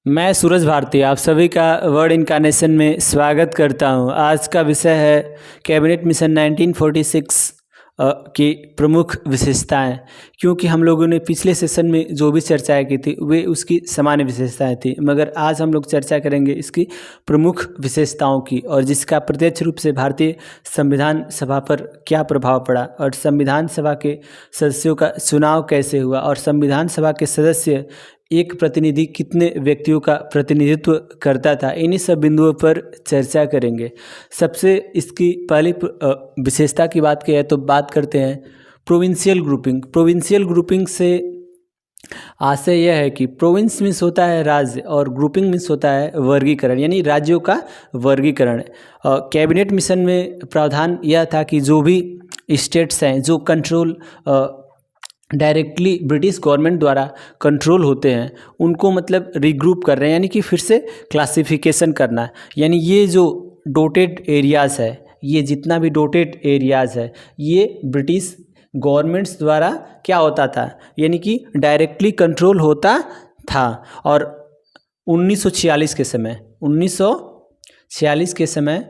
मैं सूरज भारती आप सभी का वर्ड इनकार्नेशन में स्वागत करता हूं। आज का विषय है कैबिनेट मिशन 1946 की प्रमुख विशेषताएं। क्योंकि हम लोगों ने पिछले सेशन में जो भी चर्चाएं की थी वे उसकी सामान्य विशेषताएं थी, मगर आज हम लोग चर्चा करेंगे इसकी प्रमुख विशेषताओं की, और जिसका प्रत्यक्ष रूप से भारतीय संविधान सभा पर क्या प्रभाव पड़ा, और संविधान सभा के सदस्यों का चुनाव कैसे हुआ, और संविधान सभा के सदस्य एक प्रतिनिधि कितने व्यक्तियों का प्रतिनिधित्व करता था। इन्हीं सब बिंदुओं पर चर्चा करेंगे। सबसे इसकी पहली विशेषता की बात की है तो बात करते हैं प्रोविंशियल ग्रुपिंग। प्रोविंशियल ग्रुपिंग से आशय यह है कि प्रोविंस मीन्स होता है राज्य और ग्रुपिंग मीन्स होता है वर्गीकरण, यानी राज्यों का वर्गीकरण। कैबिनेट मिशन में प्रावधान यह था कि जो भी स्टेट्स हैं जो कंट्रोल डायरेक्टली ब्रिटिश गवर्नमेंट द्वारा कंट्रोल होते हैं उनको मतलब रीग्रुप कर रहे हैं, यानी कि फिर से क्लासिफिकेशन करना है। यानी ये जो डोटेड एरियाज़ है, ये जितना भी डोटेड एरियाज़ है, ये ब्रिटिश गवर्नमेंट्स द्वारा क्या होता था, यानी कि डायरेक्टली कंट्रोल होता था। और 1946 के समय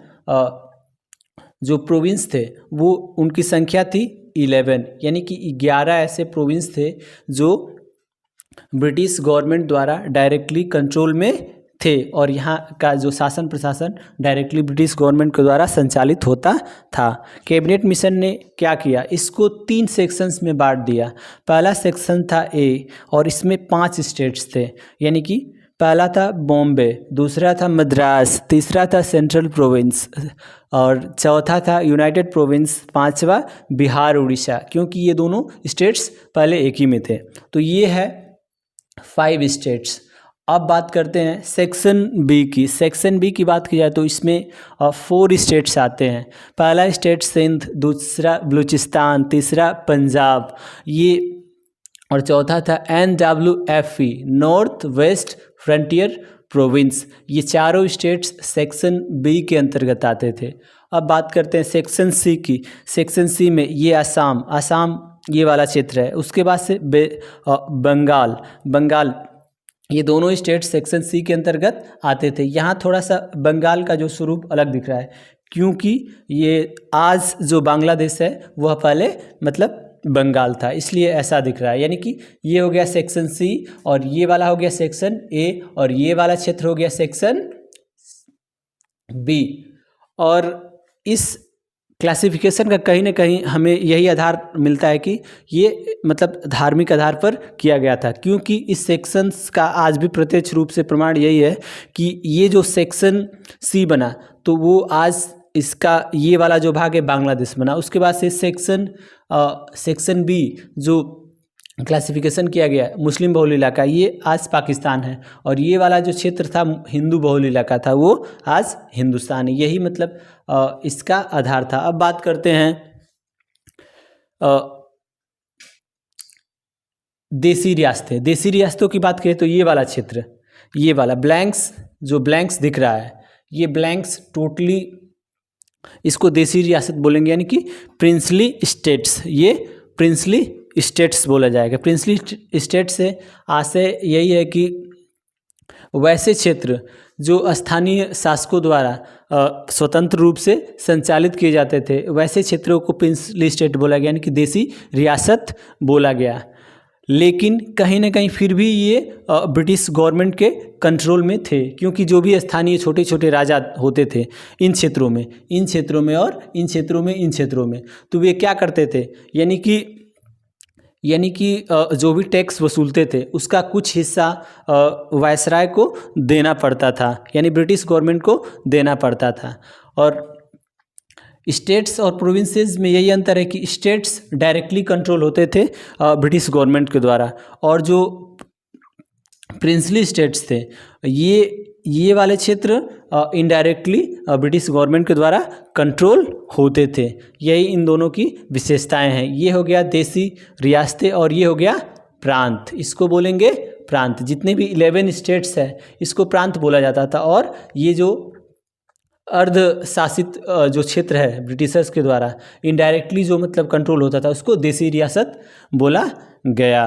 जो प्रोविंस थे वो उनकी संख्या थी 11, यानी कि 11 ऐसे प्रोविंस थे जो ब्रिटिश गवर्नमेंट द्वारा डायरेक्टली कंट्रोल में थे, और यहाँ का जो शासन प्रशासन डायरेक्टली ब्रिटिश गवर्नमेंट के द्वारा संचालित होता था। कैबिनेट मिशन ने क्या किया, इसको 3 सेक्शंस में बांट दिया। पहला सेक्शन था ए, और इसमें 5 स्टेट्स थे, यानी कि पहला था बॉम्बे, दूसरा था मद्रास, तीसरा था सेंट्रल प्रोविंस, और चौथा था यूनाइटेड प्रोविंस, पांचवा बिहार उड़ीसा, क्योंकि ये दोनों स्टेट्स पहले एक ही में थे। तो ये है 5 स्टेट्स। अब बात करते हैं सेक्शन बी की। सेक्शन बी की बात की जाए तो इसमें 4 स्टेट्स आते हैं। पहला स्टेट सिंध, दूसरा बलूचिस्तान, तीसरा पंजाब, ये और चौथा था NWFE, north west frontier province. ये चारों स्टेट्स सेक्शन बी के अंतर्गत आते थे। अब बात करते हैं सेक्शन सी की। सेक्शन सी में ये आसाम ये वाला क्षेत्र है। उसके बाद से बंगाल, ये दोनों स्टेट्स सेक्शन सी के अंतर्गत आते थे। यहाँ थोड़ा सा बंगाल का जो स्वरूप अलग दिख रहा है, क्योंकि ये आज जो बांग्लादेश है वह पहले मतलब बंगाल था, इसलिए ऐसा दिख रहा है। यानी कि ये हो गया सेक्शन सी, और ये वाला हो गया सेक्शन ए, और ये वाला क्षेत्र हो गया सेक्शन बी। और इस क्लासिफिकेशन का कहीं ना कहीं हमें यही आधार मिलता है कि ये मतलब धार्मिक आधार पर किया गया था, क्योंकि इस सेक्शंस का आज भी प्रत्यक्ष रूप से प्रमाण यही है कि ये जो सेक्शन सी बना तो वो आज इसका ये वाला जो भाग है बांग्लादेश बना। उसके बाद से सेक्शन बी जो क्लासिफिकेशन किया गया मुस्लिम बहुल इलाका, ये आज पाकिस्तान है, और ये वाला जो क्षेत्र था हिंदू बहुल इलाका था वो आज हिंदुस्तान है। यही मतलब इसका आधार था। अब बात करते हैं देसी रियासतें। देसी रियासतों की बात करें तो ये वाला क्षेत्र, ये वाला ब्लैंक्स दिख रहा है, ये ब्लैंक्स टोटली इसको देसी रियासत बोलेंगे, यानी कि प्रिंसली स्टेट्स। ये प्रिंसली स्टेट्स बोला जाएगा। प्रिंसली स्टेट से आशय यही है कि वैसे क्षेत्र जो स्थानीय शासकों द्वारा स्वतंत्र रूप से संचालित किए जाते थे, वैसे क्षेत्रों को प्रिंसली स्टेट बोला गया, यानी कि देसी रियासत बोला गया। लेकिन कहीं ना कहीं फिर भी ये ब्रिटिश गवर्नमेंट के कंट्रोल में थे, क्योंकि जो भी स्थानीय छोटे छोटे राजा होते थे इन क्षेत्रों में और इन क्षेत्रों में, तो वे क्या करते थे, यानी कि जो भी टैक्स वसूलते थे उसका कुछ हिस्सा वायसराय को देना पड़ता था, यानी ब्रिटिश गवर्नमेंट को देना पड़ता था। और स्टेट्स और प्रोविंसेस में यही अंतर है कि स्टेट्स डायरेक्टली कंट्रोल होते थे ब्रिटिश गवर्नमेंट के द्वारा, और जो प्रिंसली स्टेट्स थे ये वाले क्षेत्र इनडायरेक्टली ब्रिटिश गवर्नमेंट के द्वारा कंट्रोल होते थे। यही इन दोनों की विशेषताएं हैं। ये हो गया देसी रियासतें और ये हो गया प्रांत। इसको बोलेंगे प्रांत। जितने भी 11 स्टेट्स हैं इसको प्रांत बोला जाता था, और ये जो अर्ध शासित जो क्षेत्र है ब्रिटिशर्स के द्वारा इनडायरेक्टली जो मतलब कंट्रोल होता था उसको देसी रियासत बोला गया।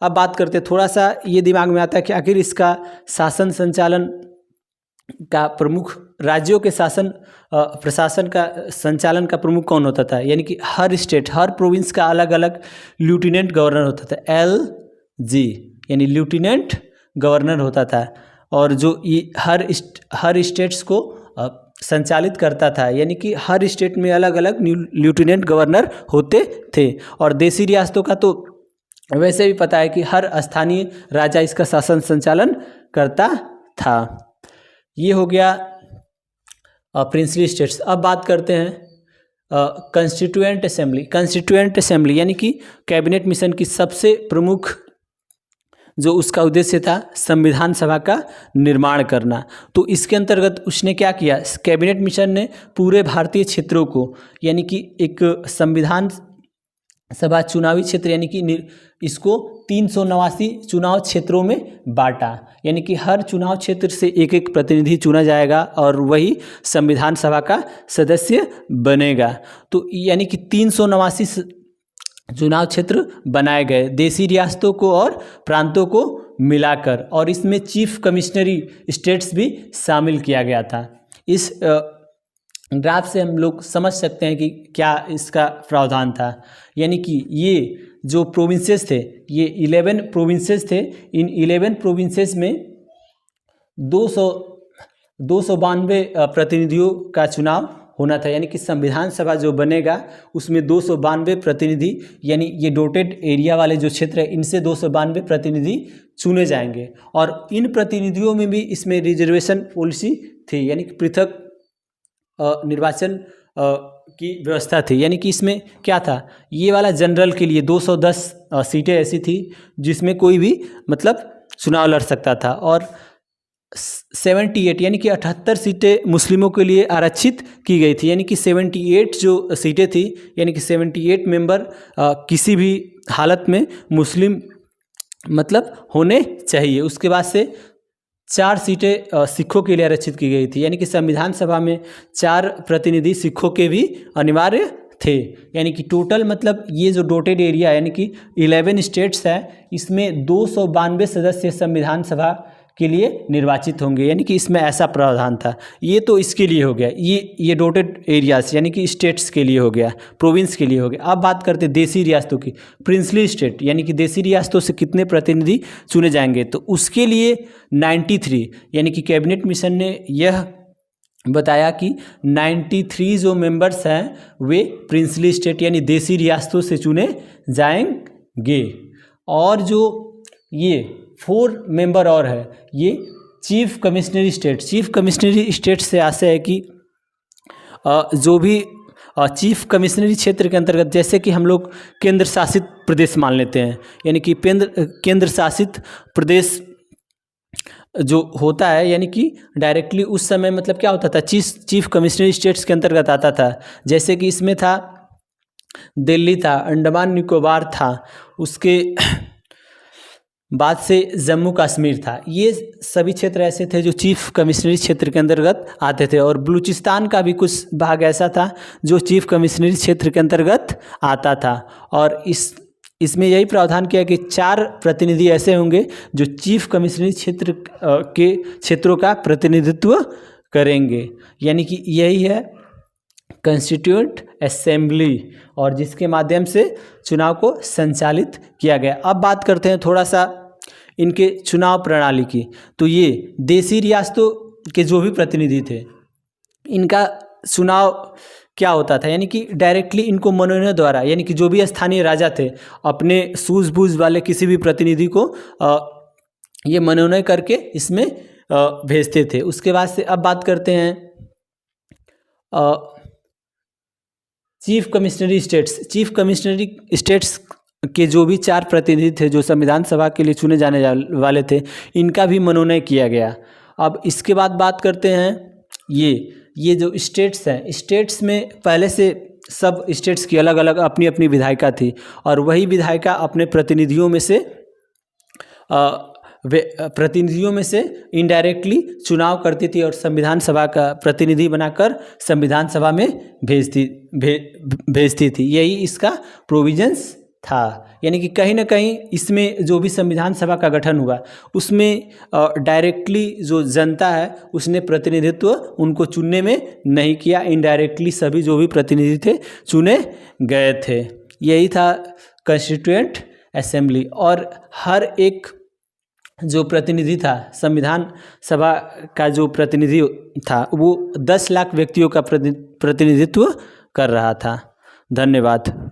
अब बात करते हैं, थोड़ा सा ये दिमाग में आता है कि आखिर इसका शासन संचालन का प्रमुख, राज्यों के शासन प्रशासन का संचालन का प्रमुख कौन होता था, यानी कि हर स्टेट, हर प्रोविंस का अलग अलग लेफ्टिनेंट गवर्नर होता था, LG यानी लेफ्टिनेंट गवर्नर होता था। और जो हर स्टेट्स को संचालित करता था, यानी कि हर स्टेट में अलग अलग लेफ्टिनेंट गवर्नर होते थे। और देशी रियासतों का तो वैसे भी पता है कि हर स्थानीय राजा इसका शासन संचालन करता था। ये हो गया प्रिंसली स्टेट्स। अब बात करते हैं कंस्टिट्यूएंट असेंबली। कंस्टिट्यूएंट असेंबली यानी कि कैबिनेट मिशन की सबसे प्रमुख जो उसका उद्देश्य था, संविधान सभा का निर्माण करना। तो इसके अंतर्गत उसने क्या किया, कैबिनेट मिशन ने पूरे भारतीय क्षेत्रों को, यानी कि एक संविधान सभा चुनावी क्षेत्र, यानी कि इसको 389 चुनाव क्षेत्रों में बांटा, यानी कि हर चुनाव क्षेत्र से एक एक प्रतिनिधि चुना जाएगा और वही संविधान सभा का सदस्य बनेगा। तो यानी कि 389 चुनाव क्षेत्र बनाए गए देशी रियासतों को और प्रांतों को मिलाकर, और इसमें चीफ कमिश्नरी स्टेट्स भी शामिल किया गया था। इस ग्राफ से हम लोग समझ सकते हैं कि क्या इसका प्रावधान था, यानी कि ये जो प्रोविंसेस थे, ये 11 प्रोविंसेस थे। इन 11 प्रोविंसेस में 292 प्रतिनिधियों का चुनाव होना था, यानी कि संविधान सभा जो बनेगा उसमें 292 प्रतिनिधि, यानी ये डोटेड एरिया वाले जो क्षेत्र है इनसे 292 प्रतिनिधि चुने जाएंगे। और इन प्रतिनिधियों में भी इसमें रिजर्वेशन पॉलिसी थी, यानी कि पृथक निर्वाचन की व्यवस्था थी। यानी कि इसमें क्या था, ये वाला जनरल के लिए 210 सीटें ऐसी थी जिसमें कोई भी मतलब चुनाव लड़ सकता था, और 78 यानी कि 78 सीटें मुस्लिमों के लिए आरक्षित की गई थी, यानी कि 78 जो सीटें थी, यानी कि 78 मेंबर किसी भी हालत में मुस्लिम मतलब होने चाहिए। उसके बाद से 4 सीटें सिखों के लिए आरक्षित की गई थी, यानी कि संविधान सभा में 4 प्रतिनिधि सिखों के भी अनिवार्य थे। यानी कि टोटल मतलब ये जो डोटेड एरिया यानी कि 11 स्टेट्स है, इसमें 292 सदस्य संविधान सभा के लिए निर्वाचित होंगे, यानी कि इसमें ऐसा प्रावधान था। ये तो इसके लिए हो गया, ये डोटेड एरियाज यानी कि स्टेट्स के लिए हो गया, प्रोविंस के लिए हो गया। अब बात करते हैं देशी रियासतों की, प्रिंसली स्टेट, यानी कि देशी रियासतों से कितने प्रतिनिधि चुने जाएंगे। तो उसके लिए 93 यानी कि कैबिनेट मिशन ने यह बताया कि 93 जो मेंबर्स हैं वे प्रिंसली स्टेट यानी देशी रियासतों से चुने जाएंगे। और जो ये 4 मेंबर और है, ये चीफ कमिश्नरी स्टेट। चीफ कमिश्नरी स्टेट से आशय है कि जो भी चीफ कमिश्नरी क्षेत्र के अंतर्गत, जैसे कि हम लोग केंद्र शासित प्रदेश मान लेते हैं, यानी कि केंद्र शासित प्रदेश जो होता है, यानी कि डायरेक्टली उस समय मतलब क्या होता था, चीफ कमिश्नरी स्टेट्स के अंतर्गत आता था। जैसे कि इसमें था दिल्ली था, अंडमान निकोबार था, उसके बाद से जम्मू कश्मीर था। ये सभी क्षेत्र ऐसे थे जो चीफ कमिश्नरी क्षेत्र के अंतर्गत आते थे। और बलूचिस्तान का भी कुछ भाग ऐसा था जो चीफ कमिश्नरी क्षेत्र के अंतर्गत आता था। और इसमें यही प्रावधान किया कि 4 प्रतिनिधि ऐसे होंगे जो चीफ कमिश्नरी क्षेत्र के क्षेत्रों का प्रतिनिधित्व करेंगे, यानी कि यही है कंस्टिट्यूएंट असेंबली, और जिसके माध्यम से चुनाव को संचालित किया गया। अब बात करते हैं थोड़ा सा इनके चुनाव प्रणाली की। तो ये देशी रियासतों के जो भी प्रतिनिधि थे, इनका चुनाव क्या होता था, यानी कि डायरेक्टली इनको मनोनयन द्वारा, यानी कि जो भी स्थानीय राजा थे अपने सूझबूझ वाले किसी भी प्रतिनिधि को ये मनोनयन करके इसमें भेजते थे। उसके बाद से अब बात करते हैं चीफ कमिश्नरी स्टेट्स। चीफ कमिश्नरी स्टेट्स के जो भी 4 प्रतिनिधि थे जो संविधान सभा के लिए चुने जाने वाले थे, इनका भी मनोनयन किया गया। अब इसके बाद बात करते हैं ये जो स्टेट्स हैं, स्टेट्स में पहले से सब स्टेट्स की अलग अलग अपनी अपनी विधायिका थी, और वही विधायिका अपने प्रतिनिधियों में से इनडायरेक्टली चुनाव करती थी और संविधान सभा का प्रतिनिधि बनाकर संविधान सभा में भेजती थी। यही इसका प्रोविजंस था। यानी कि कहीं ना कहीं इसमें जो भी संविधान सभा का गठन हुआ उसमें डायरेक्टली जो जनता है उसने प्रतिनिधित्व उनको चुनने में नहीं किया, इनडायरेक्टली सभी जो भी प्रतिनिधि थे चुने गए थे। यही था कॉन्स्टिट्यूएंट असेंबली। और हर एक जो प्रतिनिधि था, संविधान सभा का जो प्रतिनिधि था वो 10 लाख व्यक्तियों का प्रतिनिधित्व कर रहा था। धन्यवाद।